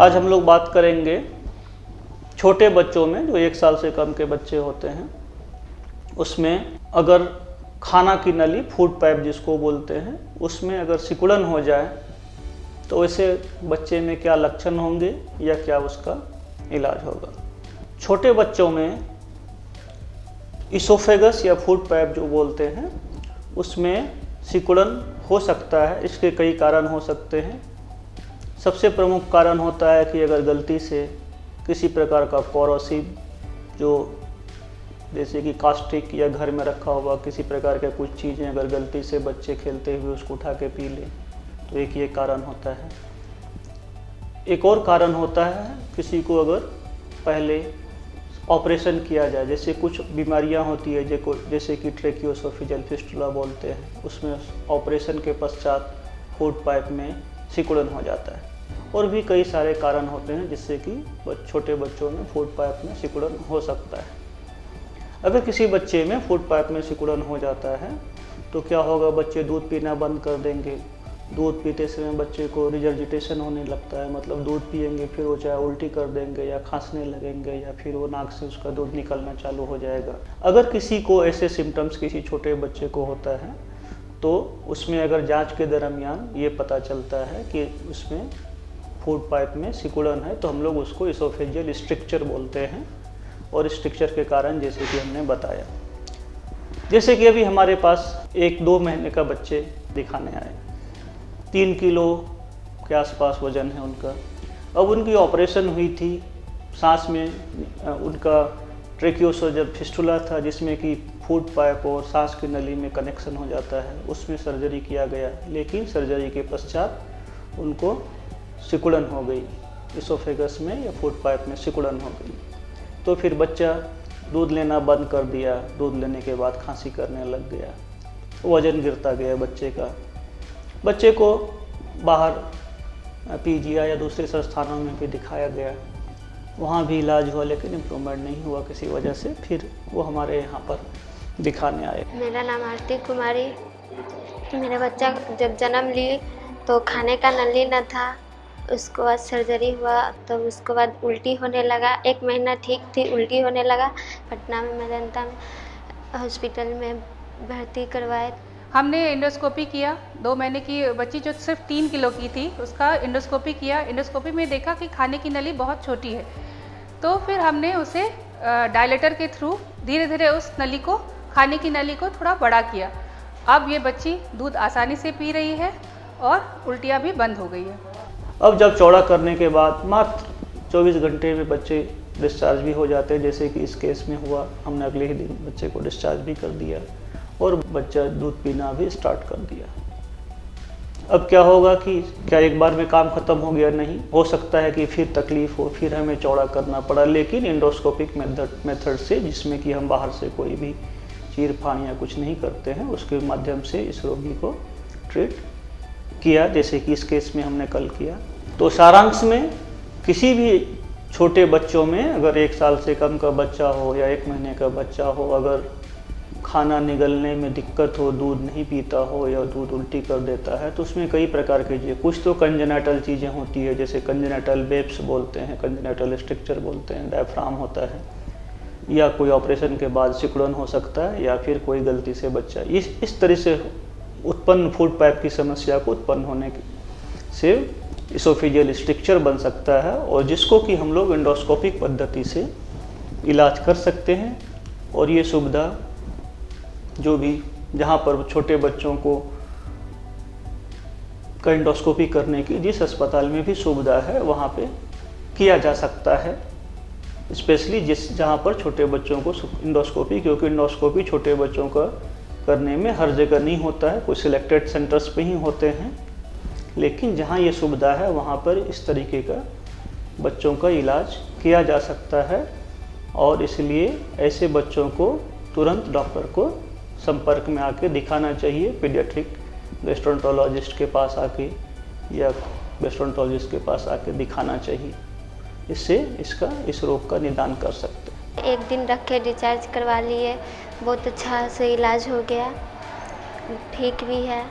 आज हम लोग बात करेंगे छोटे बच्चों में, जो 1 साल से कम के बच्चे होते हैं, उसमें अगर खाना की नली, फूड पाइप जिसको बोलते हैं, उसमें अगर सिकुड़न हो जाए तो वैसे बच्चे में क्या लक्षण होंगे या क्या उसका इलाज होगा। छोटे बच्चों में इसोफेगस या फूड पाइप जो बोलते हैं, उसमें सिकुड़न हो सकता है। इसके कई कारण हो सकते हैं। सबसे प्रमुख कारण होता है कि अगर गलती से किसी प्रकार का कोरोसिव, जो जैसे कि कास्टिक या घर में रखा हुआ किसी प्रकार के कुछ चीज़ें अगर गलती से बच्चे खेलते हुए उसको उठा के पी लें, तो एक ये कारण होता है। एक और कारण होता है, किसी को अगर पहले ऑपरेशन किया जाए, जैसे कुछ बीमारियां होती है जैसे कि ट्रेकियोसोफिजियल फिस्टुला बोलते हैं, उसमें ऑपरेशन के पश्चात फूड पाइप में सिकुड़न हो जाता है। और भी कई सारे कारण होते हैं जिससे कि छोटे बच्चों में फूड पाइप में सिकुड़न हो सकता है। अगर किसी बच्चे में फूड पाइप में सिकुड़न हो जाता है तो क्या होगा, बच्चे दूध पीना बंद कर देंगे। दूध पीते समय बच्चे को रिजर्जिटेशन होने लगता है, मतलब दूध पिएंगे फिर वो चाहे उल्टी कर देंगे या खांसने लगेंगे या फिर वो नाक से उसका दूध निकलना चालू हो जाएगा। अगर किसी को ऐसे सिम्टम्स किसी छोटे बच्चे को होता है तो उसमें अगर जांच के दरमियान ये पता चलता है कि उसमें फूड पाइप में सिकुड़न है, तो हम लोग उसको इसोफेजियल स्ट्रिक्चर बोलते हैं। और स्ट्रिक्चर के कारण जैसे कि हमने बताया, जैसे कि अभी हमारे पास 1-2 महीने का बच्चे दिखाने आए, 3 किलो के आसपास वजन है उनका। अब उनकी ऑपरेशन हुई थी, सांस में उनका ट्रेकियोसोफिजियल फिस्टुला था, जिसमें कि फूड पाइप और सांस की नली में कनेक्शन हो जाता है, उसमें सर्जरी किया गया। लेकिन सर्जरी के पश्चात उनको सिकुड़न हो गई, इसोफेगस में या फूड पाइप में सिकुड़न हो गई। तो फिर बच्चा दूध लेना बंद कर दिया, दूध लेने के बाद खांसी करने लग गया, वजन गिरता गया बच्चे का। बच्चे को बाहर पीजीआई या दूसरे संस्थानों में भी दिखाया गया, वहाँ भी इलाज हुआ लेकिन इम्प्रूवमेंट नहीं हुआ किसी वजह से। फिर वो हमारे यहाँ पर दिखाने आए। मेरा नाम आरती कुमारी। मेरा बच्चा जब जन्म ली तो खाने का नली न था, उसके बाद सर्जरी हुआ, तो उसके बाद उल्टी होने लगा। 1 महीना ठीक थी, उल्टी होने लगा। पटना में मेदांता हॉस्पिटल में भर्ती करवाए। हमने इंडोस्कोपी किया। 2 महीने की बच्ची जो सिर्फ 3 किलो की थी, उसका इंडोस्कोपी किया। इंडोस्कोपी में देखा कि खाने की नली बहुत छोटी है, तो फिर हमने उसे डायलेटर के थ्रू धीरे धीरे उस नली को, खाने की नली को थोड़ा बड़ा किया। अब ये बच्ची दूध आसानी से पी रही है और उल्टियाँ भी बंद हो गई है। अब जब चौड़ा करने के बाद मात्र 24 घंटे में बच्चे डिस्चार्ज भी हो जाते हैं, जैसे कि इस केस में हुआ। हमने अगले ही दिन बच्चे को डिस्चार्ज भी कर दिया और बच्चा दूध पीना भी स्टार्ट कर दिया। अब क्या होगा कि क्या एक बार में काम खत्म हो गया? नहीं, हो सकता है कि फिर तकलीफ हो, फिर हमें चौड़ा करना पड़ा। लेकिन इंडोस्कोपिक मेथड से, जिसमें कि हम बाहर से कोई भी चीर फाड़ या कुछ नहीं करते हैं, उसके माध्यम से इस रोगी को ट्रीट किया, जैसे कि इस केस में हमने कल किया। तो सारांश में, किसी भी छोटे बच्चों में अगर 1 साल से कम का बच्चा हो या 1 महीने का बच्चा हो, अगर खाना निगलने में दिक्कत हो, दूध नहीं पीता हो या दूध उल्टी कर देता है, तो उसमें कई प्रकार की चीज़ें, कुछ तो कंजेनिटल चीज़ें होती है, जैसे कंजेनिटल बेब्स बोलते हैं, कंजेनिटल स्ट्रक्चर बोलते हैं, डायफ्राम होता है, या कोई ऑपरेशन के बाद सिकुड़न हो सकता है, या फिर कोई गलती से बच्चा इस तरह से उत्पन्न फूड पाइप की समस्या को उत्पन्न होने से इसोफेजियल स्ट्रक्चर बन सकता है, और जिसको कि हम लोग एंडोस्कोपिक पद्धति से इलाज कर सकते हैं। और ये सुविधा जो भी, जहाँ पर छोटे बच्चों को एंडोस्कोपी करने की जिस अस्पताल में भी सुविधा है, वहाँ पे किया जा सकता है। स्पेशली जहाँ पर छोटे बच्चों को इंडोस्कोपी, क्योंकि इंडोस्कोपी छोटे बच्चों का करने में हर जगह नहीं होता है, कुछ सिलेक्टेड सेंटर्स पे ही होते हैं। लेकिन जहाँ ये सुविधा है वहाँ पर इस तरीके का बच्चों का इलाज किया जा सकता है, और इसलिए ऐसे बच्चों को तुरंत डॉक्टर को संपर्क में आके दिखाना चाहिए। पीडियाट्रिक गैस्ट्रोएंटरोलॉजिस्ट के पास आके या गैस्ट्रोएंटरोलॉजिस्ट के पास आके दिखाना चाहिए। इससे इस रोग का निदान कर सकते हैं। 1 दिन रख के डिस्चार्ज करवा लिए, बहुत अच्छा से इलाज हो गया, ठीक भी है।